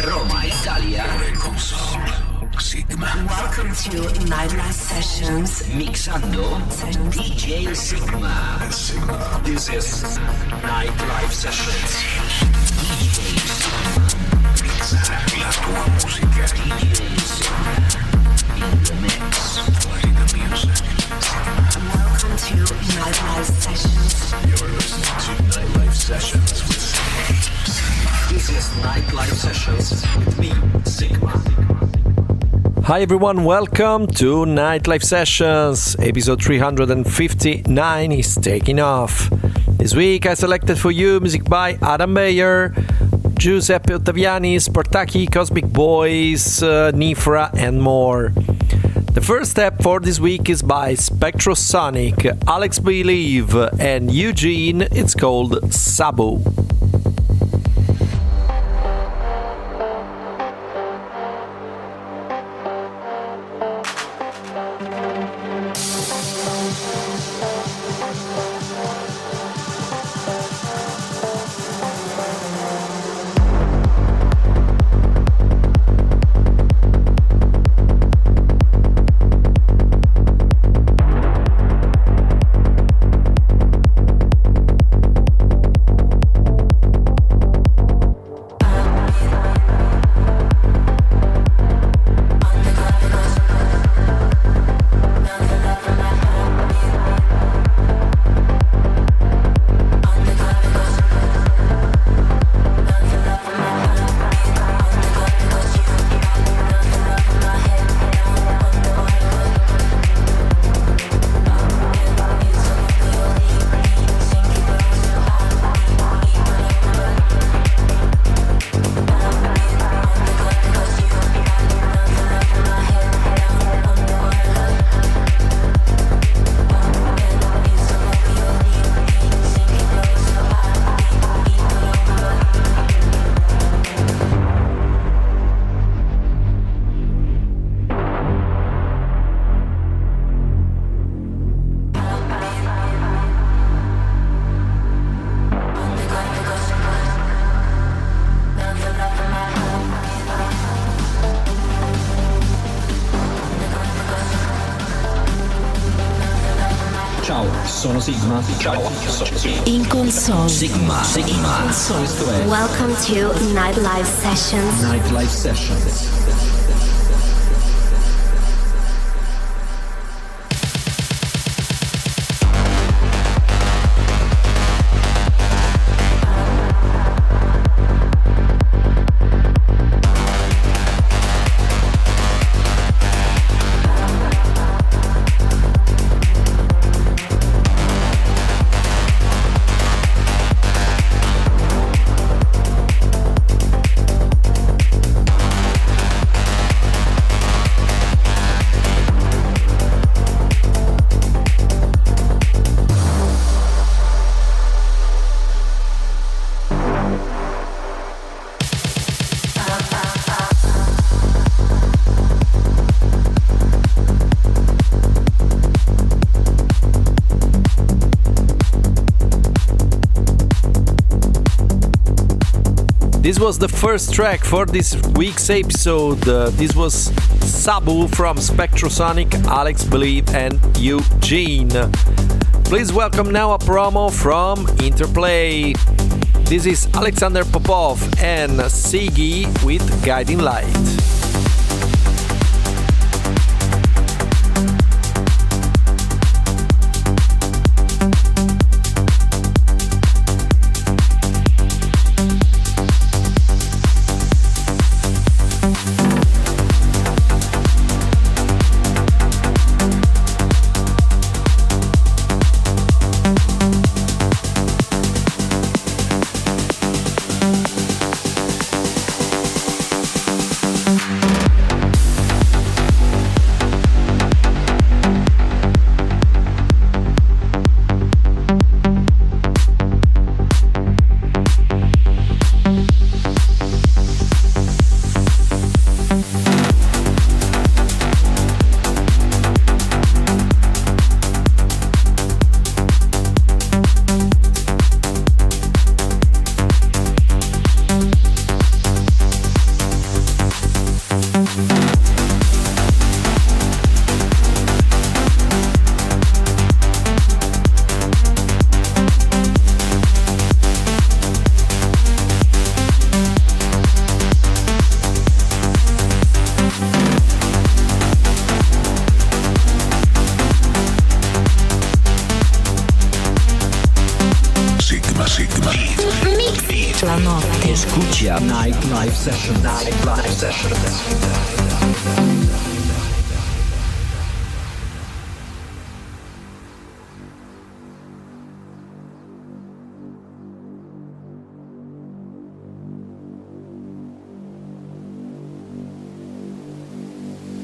Roma, Italia. Sigma. Welcome to Nightlife Sessions. Mixando DJ Sigma. This is Nightlife Sessions. DJs. Mixa la tua musica. DJs. In the mix. Play the music. Welcome to Nightlife Sessions. You're listening to Nightlife Sessions with Sigma. This is Nightlife Sessions with me, Sigma. Hi everyone, welcome to Nightlife Sessions. Episode 359 is taking off. This week I selected for you music by Beyer, Giuseppe Ottaviani, Spartaque, Cosmic Boys, Nifra and more. The first step for this week is by Spectorsonic, Alex Believe and U-Jeen. It's called SABU. Sono Sigma. Ciao, sono Sigma. In console. Sigma. Questo è Welcome to Nightlife Sessions. Nightlife Sessions. This was the first track for this week's episode. This was SABU from Spectorsonic, Alex Believe and U-Jeen. Please welcome now a promo from Interplay. This is Alexander Popov and Seegy with Guiding Light. la notte. Escucha Nightlife Session. Nightlife Session.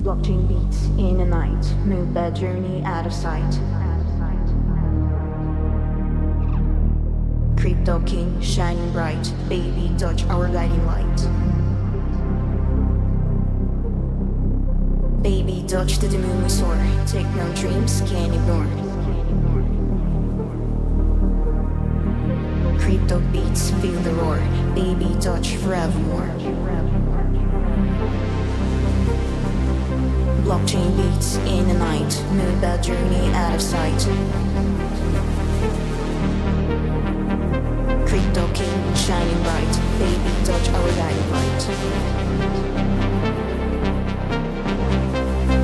Blockchain beats in the night, move that journey out of sight. Crypto king shining bright, baby touch our guiding light. Baby touch to the moon we soar, take no dreams, can't ignore. Crypto beats feel the roar, baby touch forevermore. Blockchain beats in the night, move that journey out of sight. Crypto king shining bright, baby touch our guiding light.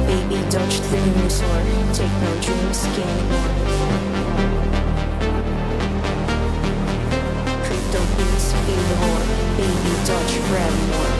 Baby touch the moon soar, take no dreams, can't ignore. Crypto beats feel the roar, baby touch forevermore.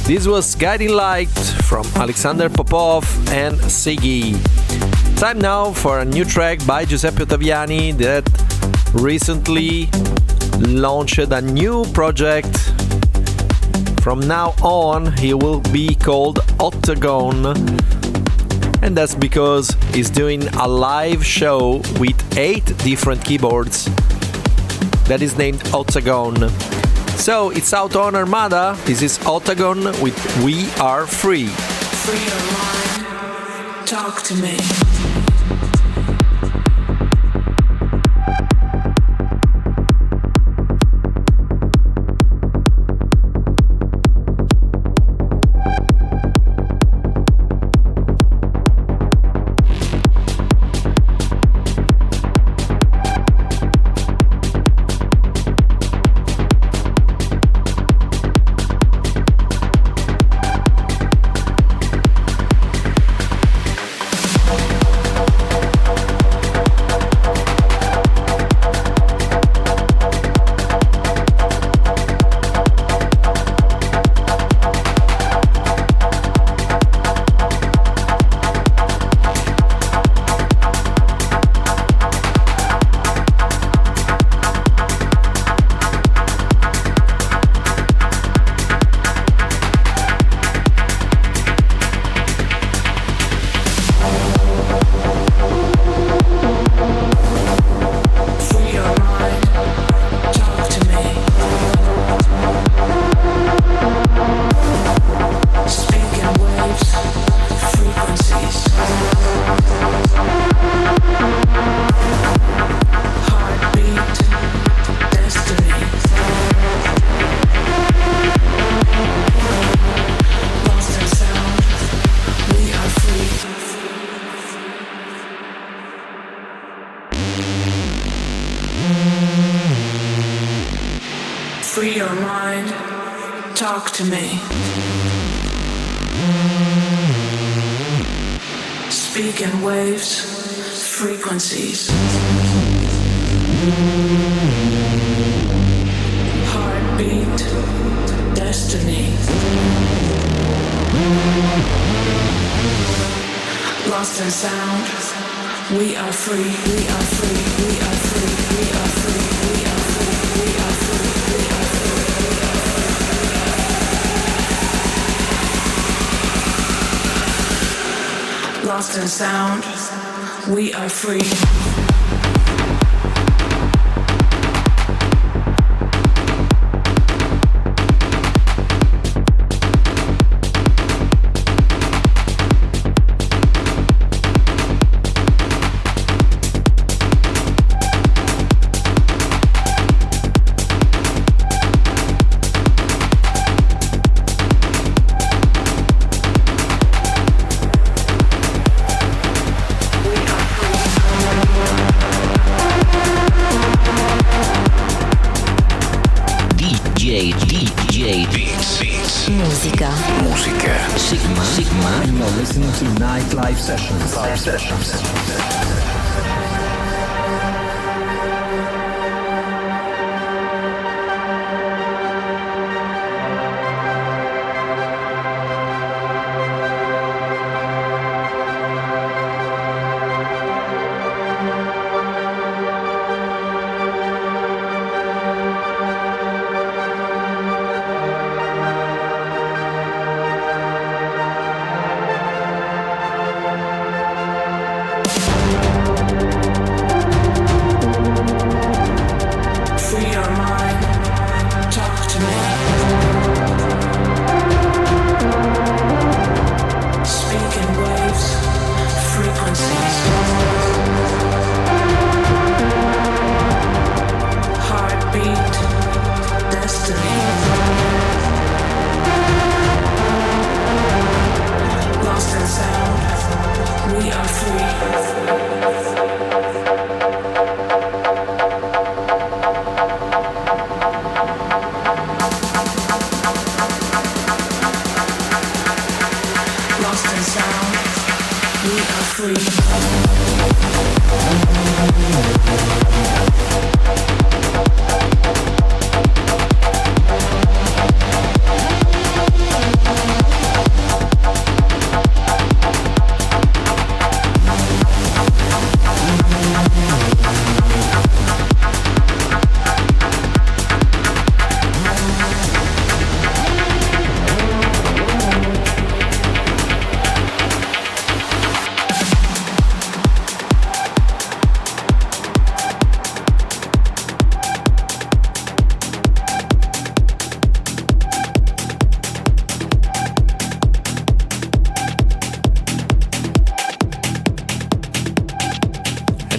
This was Guiding Light from Alexander Popov and Seegy. Time now for a new track by Giuseppe Ottaviani that recently launched a new project. From now on, he will be called Ottagon. And that's because he's doing a live show with 8 different keyboards that is named Ottagon. So it's out on Armada. This is Ottagon with We Are Free. Free your mind, talk to me. Free your mind. Talk to me. Speak in waves, frequencies. Heartbeat, destiny. Lost in sound. We are free. We are free. We are free. We are free. We are free. We are free. We are free. Lost in sound. We are free. Musica. Sygma. And you're listening to Nightlife Sessions.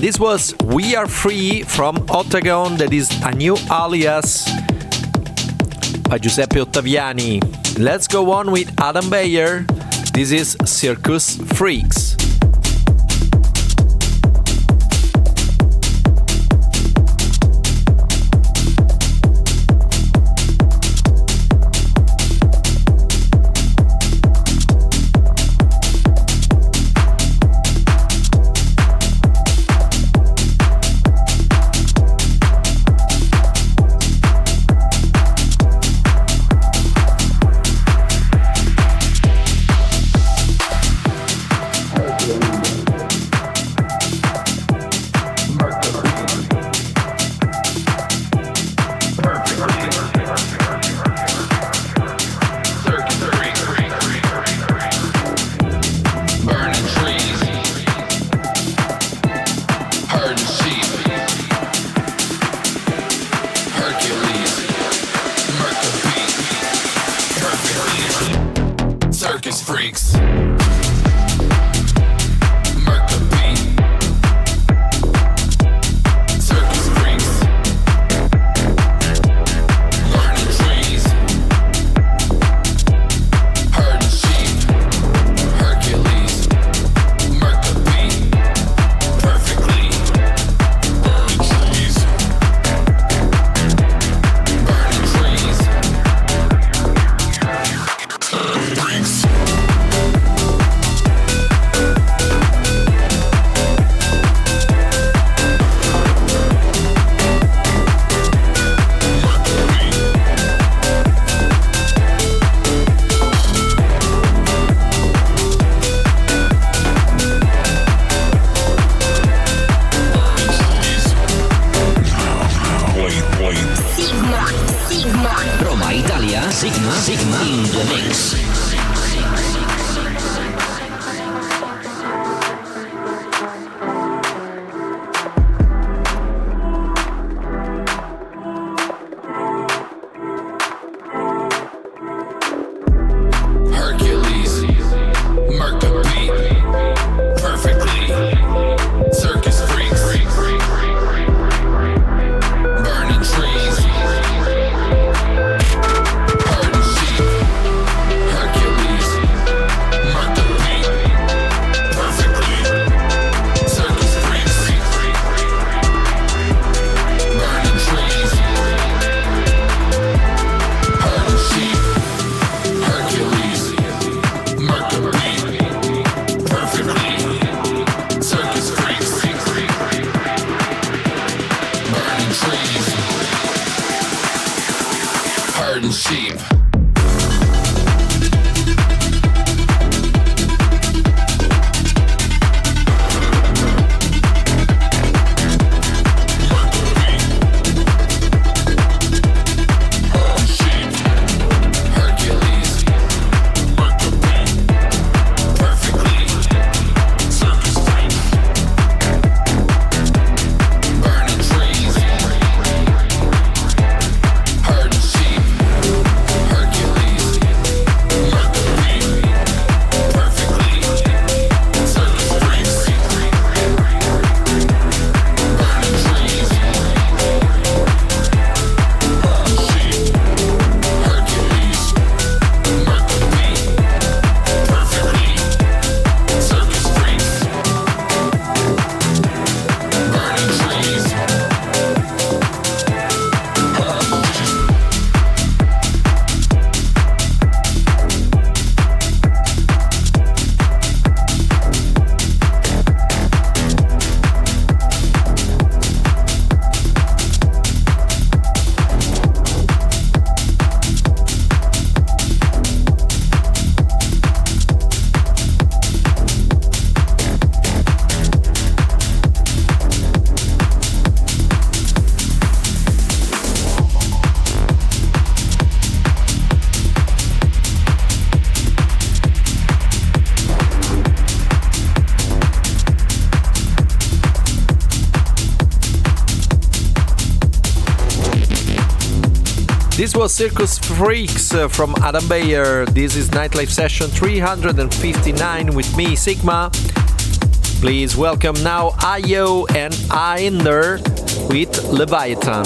This was We Are Free from Ottagon, that is a new alias by Giuseppe Ottaviani. Let's go on with Adam Beyer. This is Circus Freaks. Roma, Italia, Sygma in the mix. This was Circus Freaks from Adam Beyer. This is Nightlife Session 359 with me, Sygma. Please welcome now Aio and Aender with Leviathan.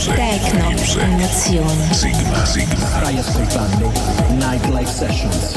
Tecno, emozioni. Stai ascoltando Nightlife Sessions.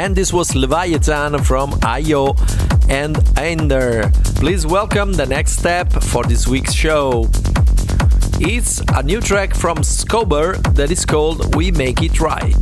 And this was Leviathan from Aio Aender. Please welcome the next step for this week's show. It's a new track from Skober that is called We Make It Right.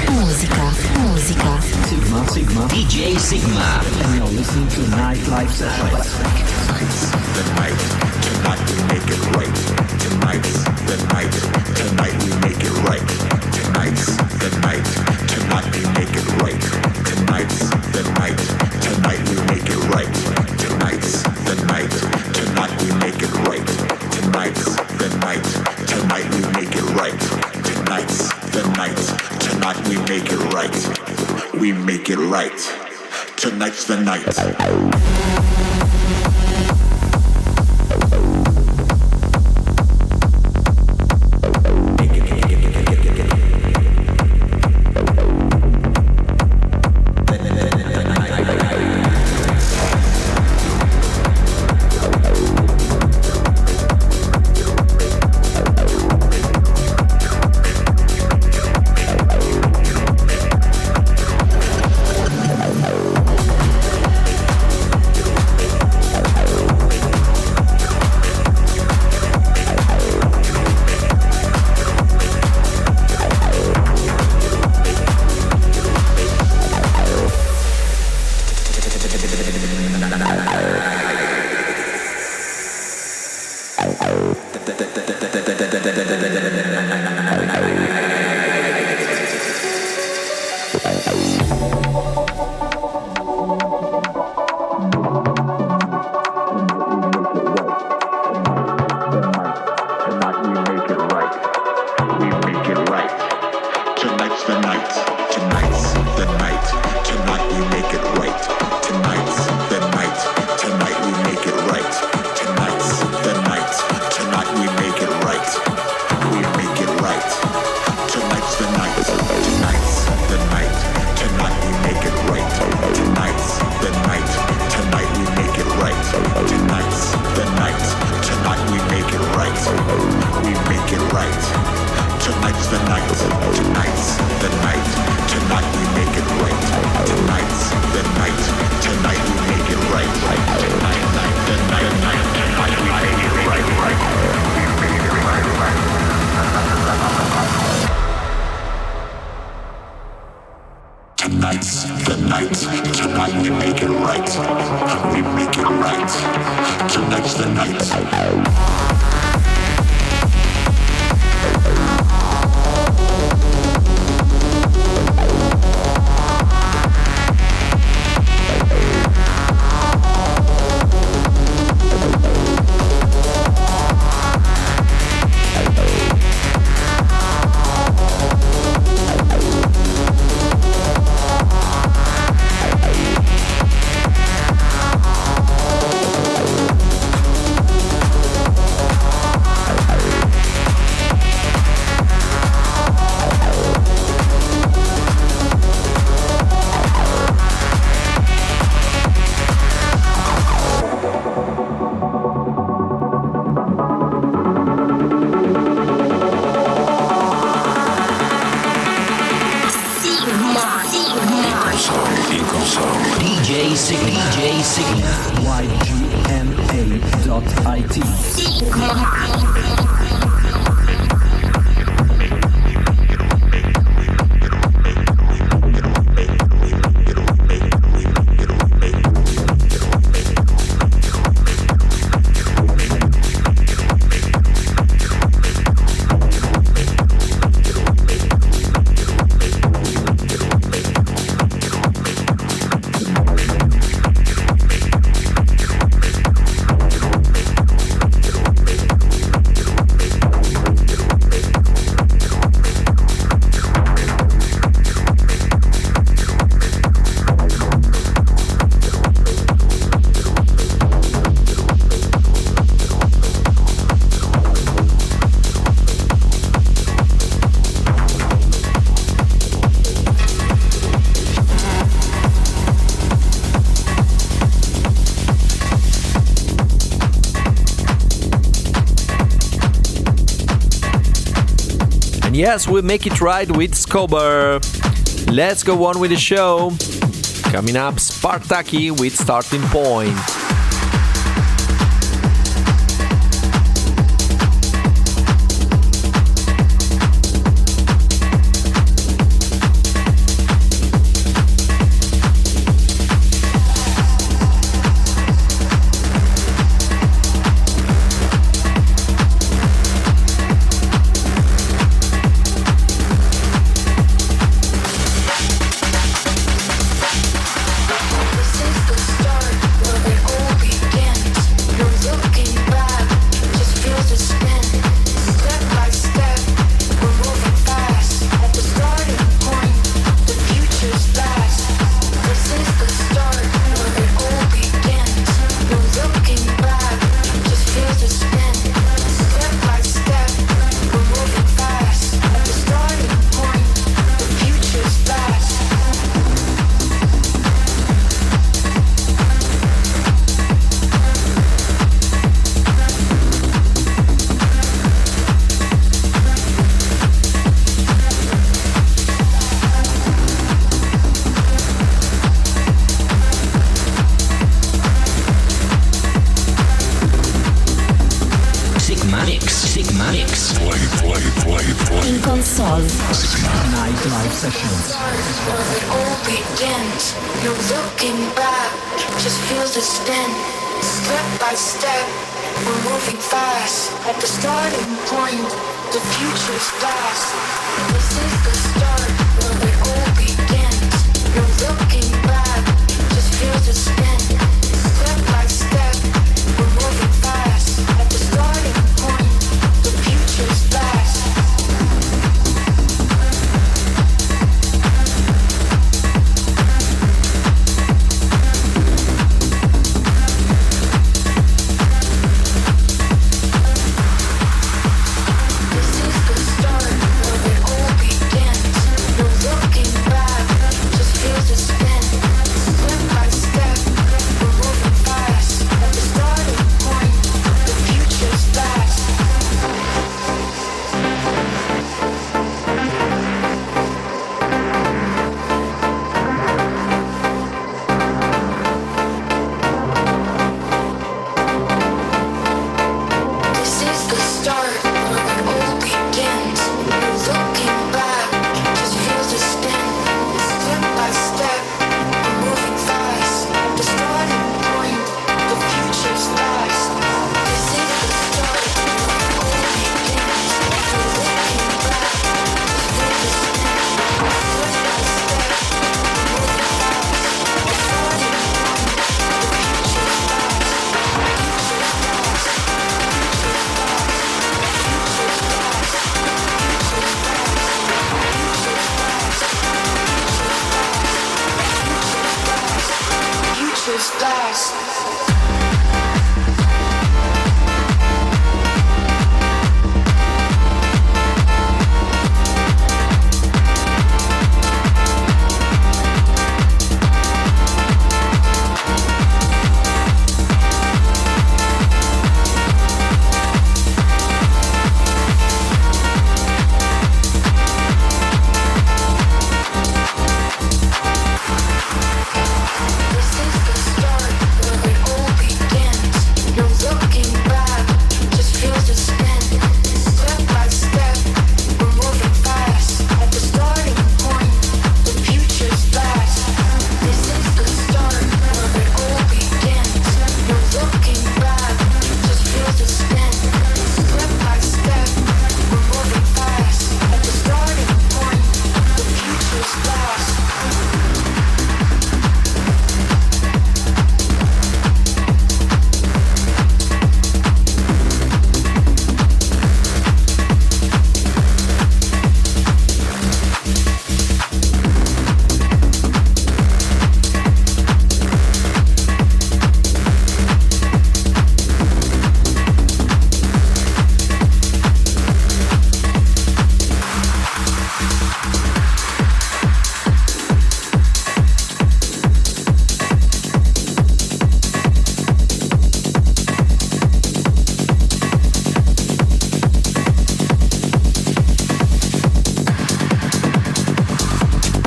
Musica. Sygma. DJ Sygma. And you're listening to Nightlife Sessions. Tonight we make it right. Tonight's the night. Tonight we we make it right. Tonight's the night. Sygma.it. Yes, we make it right with Skober. Let's go on with the show. Coming up, Spartaque with Starting Point. This is the start, where they Sygma Mix. In console. Nightlife sessions. Where it all begins. You're looking back, just feel the spin. Step by step, we're moving fast. At the starting point, the future's past. This is the start, where it all begins. You're looking back, just feel the spin. Step by step, we're moving fast. At the starting point, the future's past.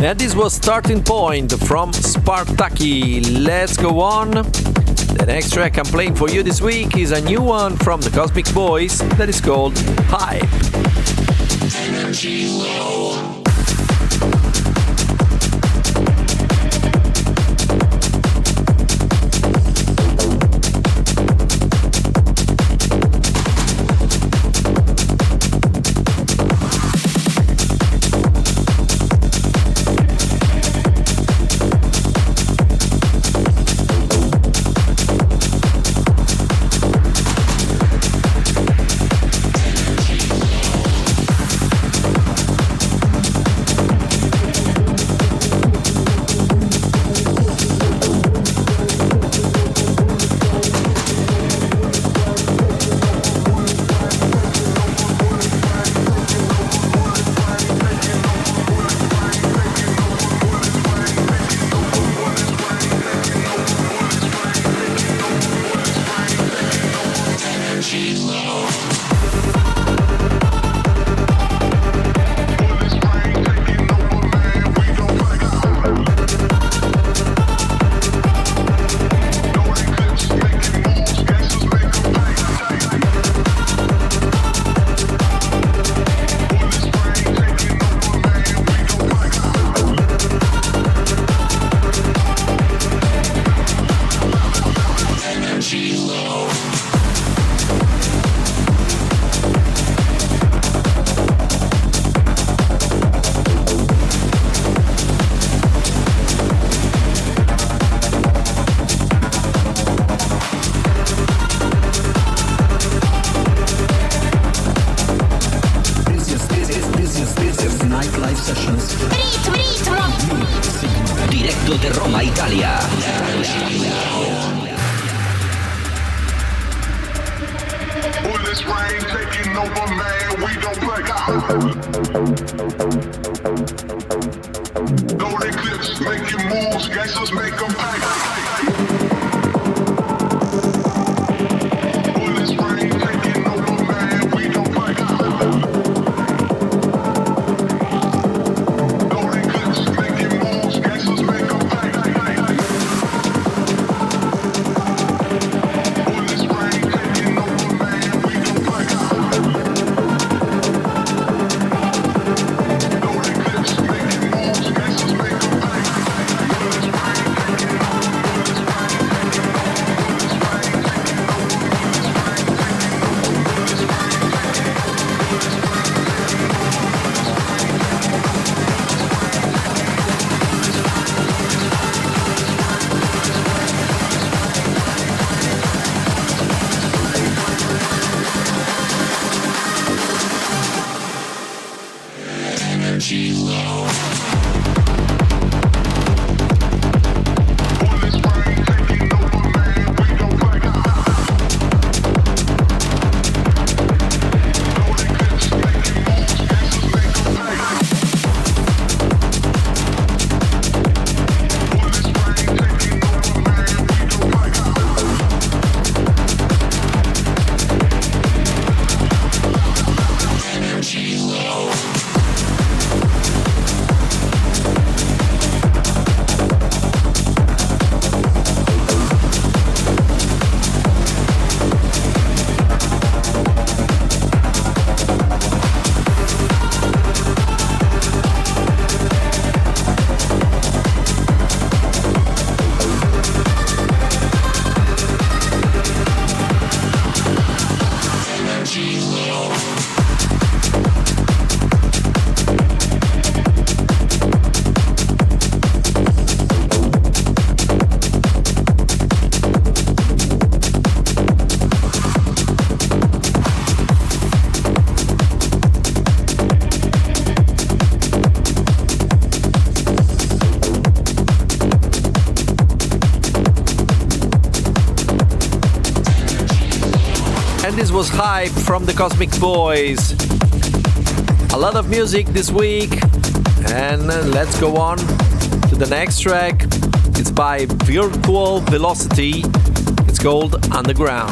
And this was Starting Point from Spartaque. Let's go on. The next track I'm playing for you this week is a new one from the Cosmic Boys that is called Hype. Energy low. Sessions. Directo de Roma, Italia. Bullets rain taking over, man. We don't play. Loaded clips, making moves, gangsters make them pay. Bullets rain taking over, man. We don't play. Loaded clips, making moves, gangsters make them pay. Bullets rain taking over, man. We don't play. Loaded clips, making moves, gangsters make them pay. Bullets rain taking over, bullets rain taking over, bullets rain taking over, bullets rain taking over, bullets rain taking over, bullets rain taking bullets rain taking over, man. We don't play. Loaded clips, making moves, gangsters make them pay. Bullets rain taking over, man. We don't play. And this was Hype from the Cosmic Boys. A lot of music this week, and let's go on to the next track. It's by Virtual Velocity. It's called Underground.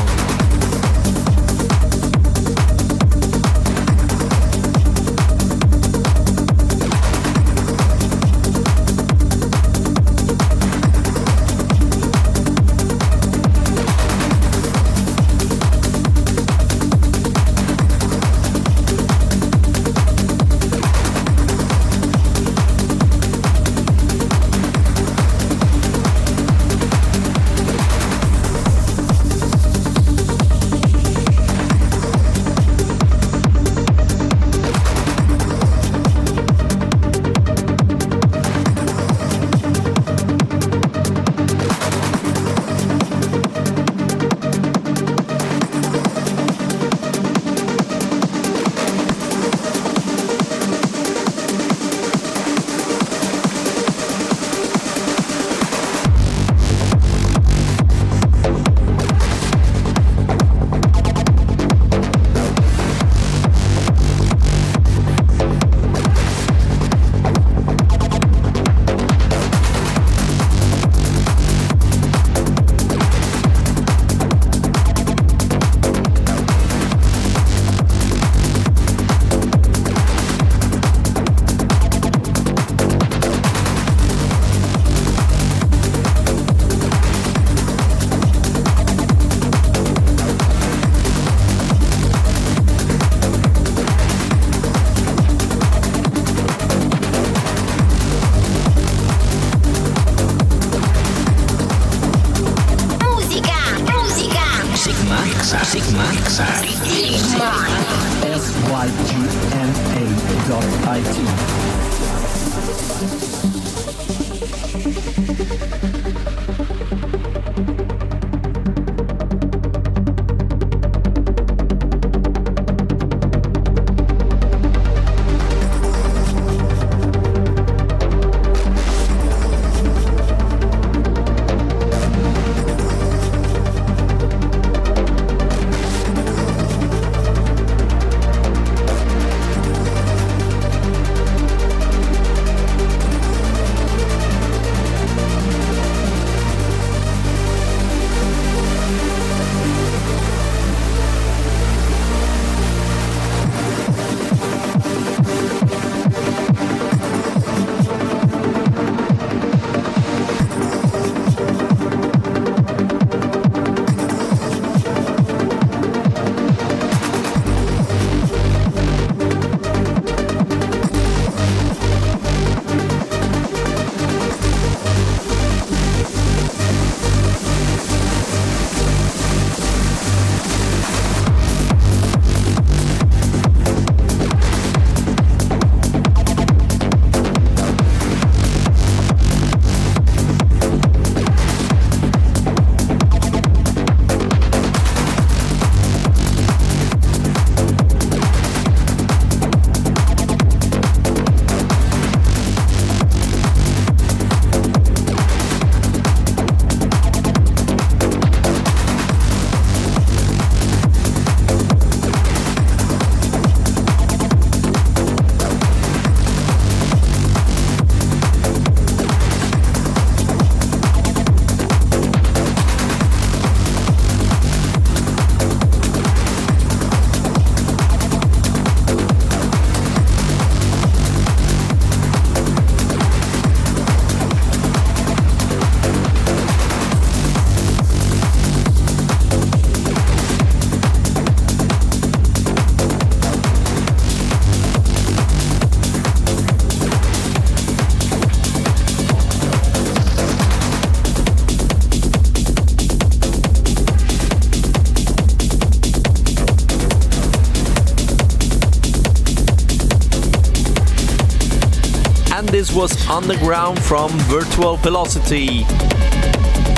this was Underground from Virtual Velocity.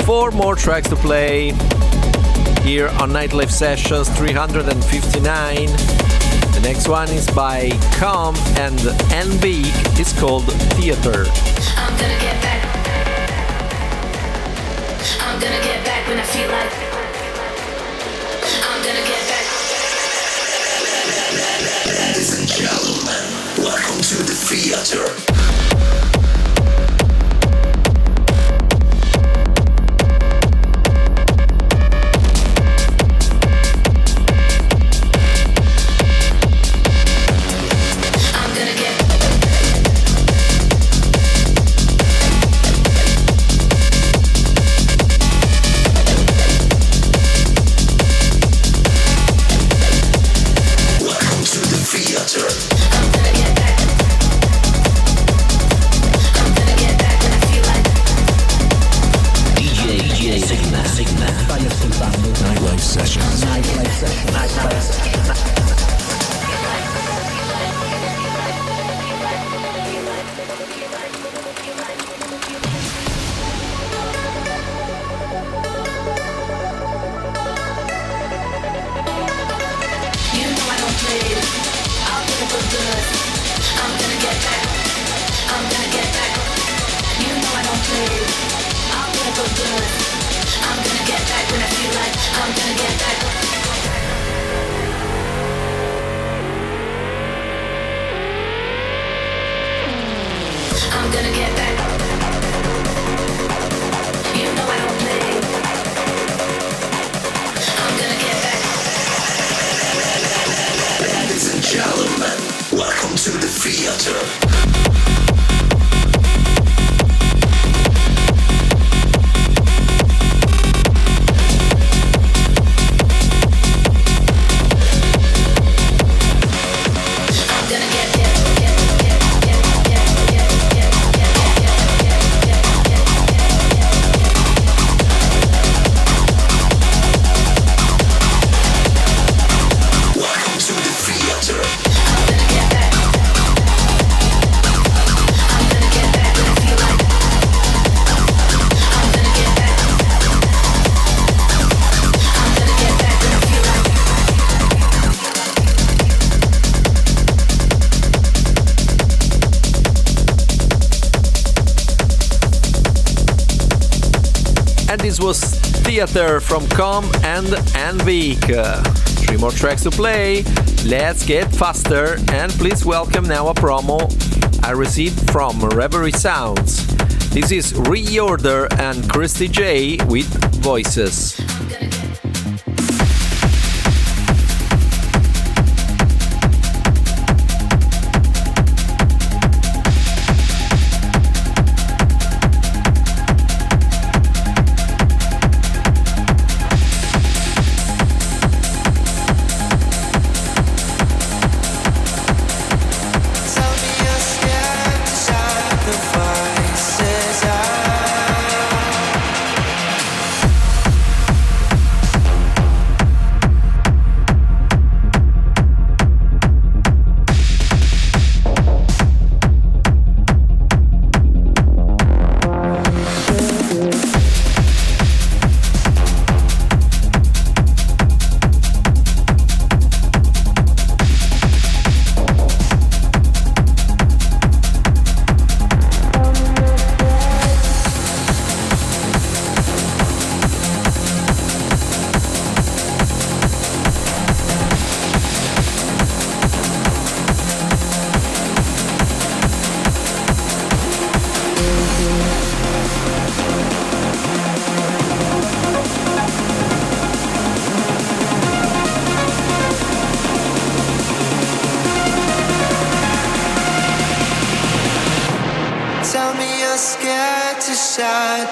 4 more tracks to play here on Nightlife Sessions 359. The next one is by Com and Enveak. It's called Theater. I'm gonna get back. I'm gonna get back when I feel like. I'm gonna get back. Ladies and gentlemen, welcome to the theater. This was Theater from Com and Enveak. 3 more tracks to play. Let's get faster, and please welcome now a promo I received from Reverie Sounds. This is Reorder and Kristy J with Voices.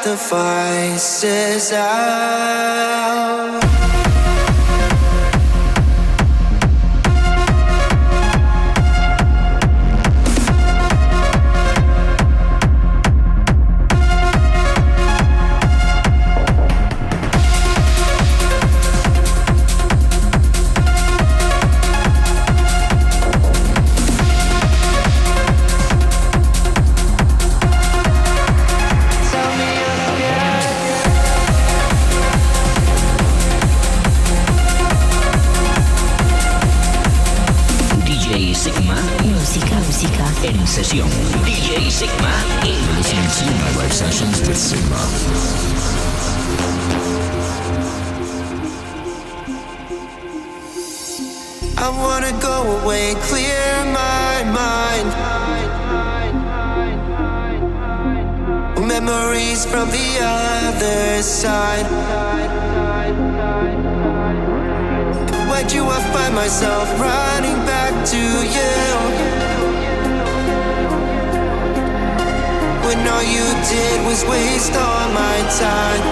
The voices out. Sigma. Música. En sesión. DJ Sigma. Listening to Nightlife Sessions with Sigma. I wanna go away, clear my mind. Memories from the other side. Why do I find myself running back to you? When all you did was waste all my time.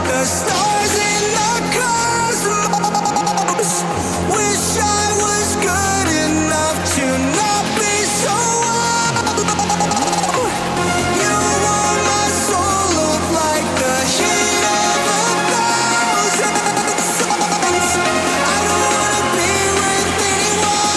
The stars in the cosmos. Wish I was good enough to not be so alone. You warm my soul up like the heat of 1,000 suns. I don't wanna be with anyone.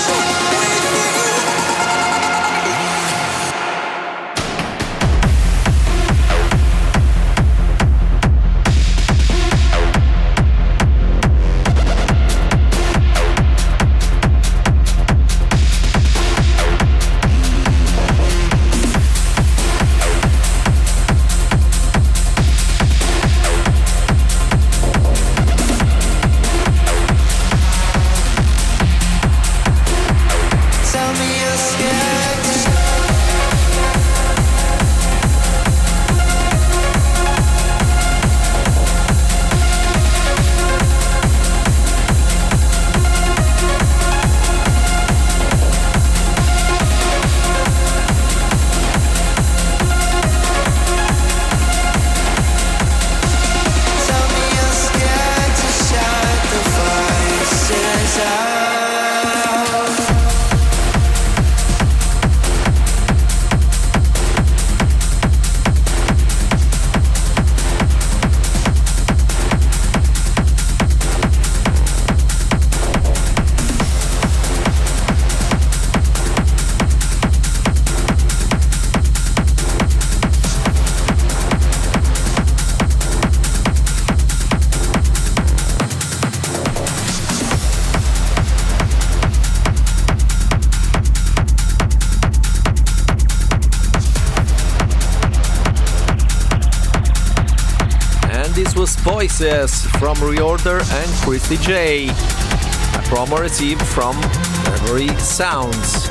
Voices from Reorder and Kristy J. A promo received from Memory Sounds.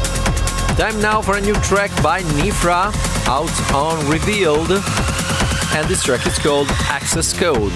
Time now for a new track by Nifra, out on Revealed, and this track is called Access Code.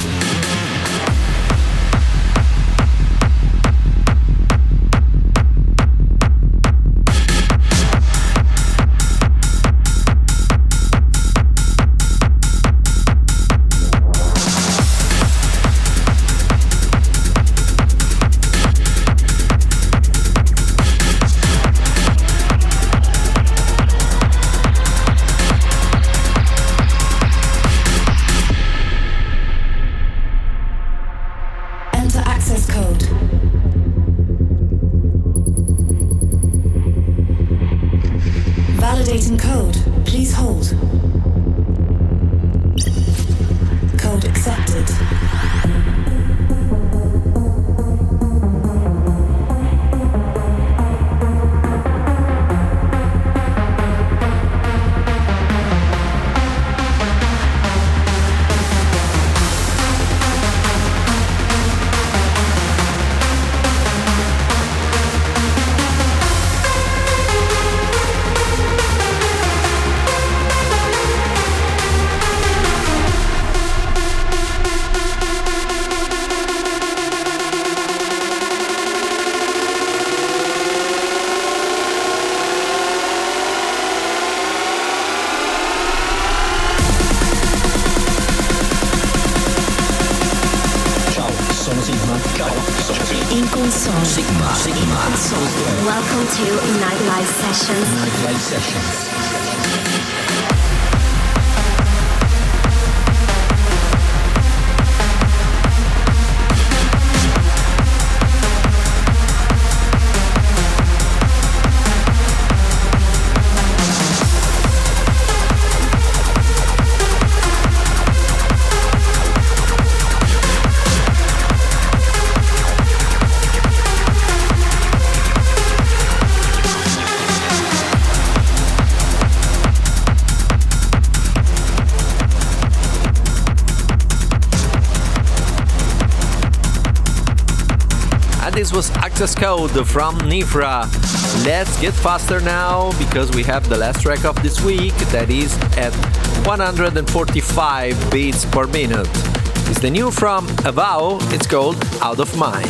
Validating code. Please hold. Code accepted. In console. Sigma. Welcome to Nightlife Sessions. Nightlife Sessions. was Access Code from Nifra. Let's get faster now because we have the last track of this week that is at 145 beats per minute. It's the new from Avao, it's called Out of Mind.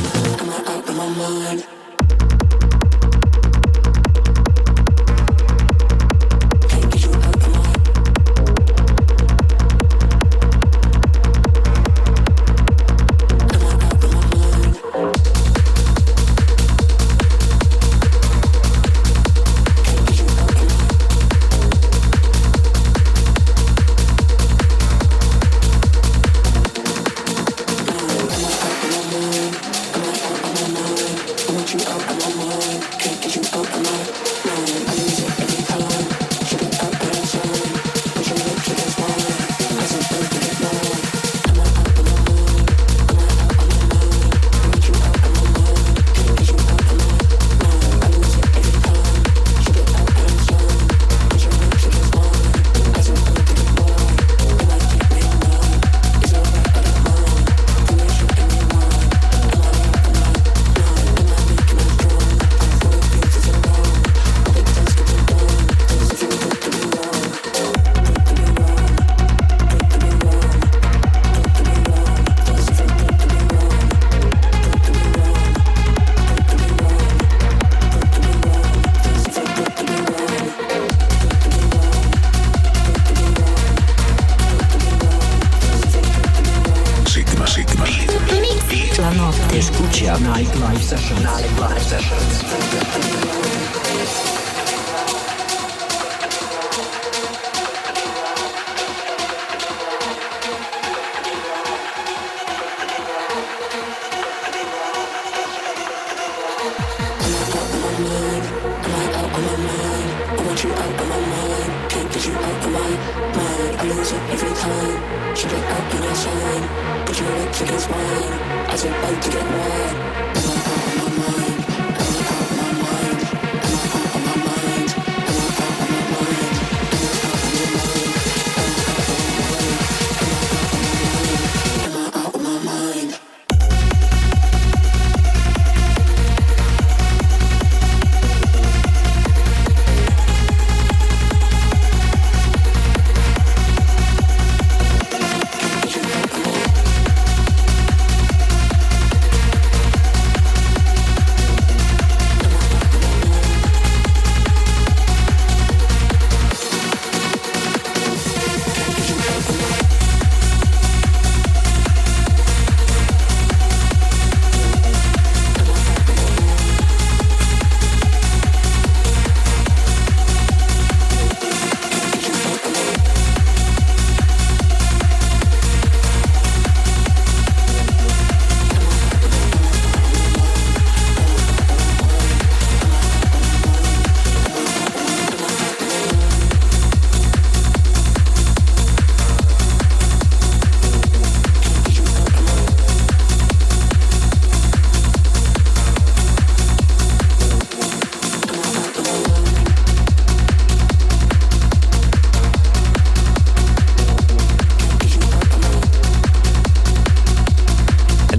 Escucha Nightlife Sessions. Nightlife Sessions.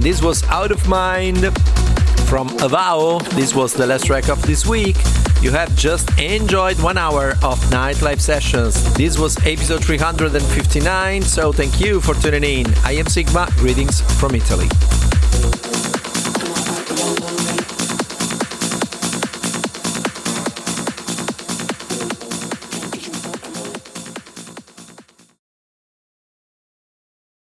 This was Out of Mind from Avao. This was the last track of this week. You have just enjoyed 1 hour of Nightlife Sessions. This was episode 359, so thank you for tuning in. I am Sygma, greetings from Italy.